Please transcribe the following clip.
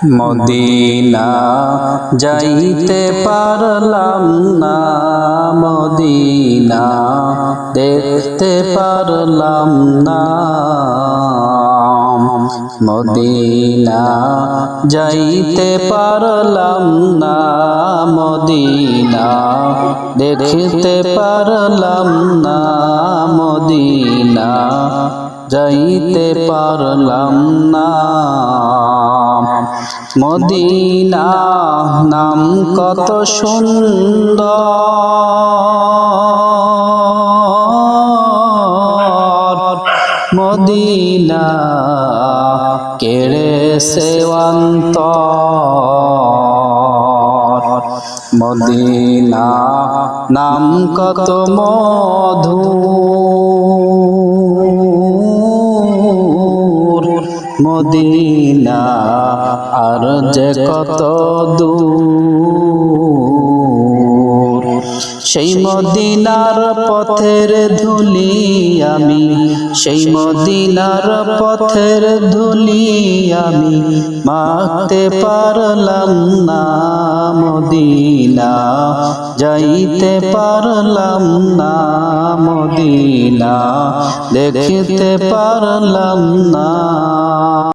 Medina যাইতে পারলাম না, মদিনা দেখতে পারলাম না। মদিনা যাইতে পারলাম না, মদিনা দেখতে পারলাম না। মদিনা যাইতে পারলাম না। মদিনা নাম কত সুন্দর, মদিনা কেড়েছে অন্তর। মদিনা নাম কত মধুর, মদিনা আর যে কত দূর। সেই মদিনার পথের ধুলি আমি, সেই মদিনার পথের ধুলি আমি মাখতে পারলাম না। মদিনা যাইতে পারলাম না, মদিনা দেখতে পারলাম না।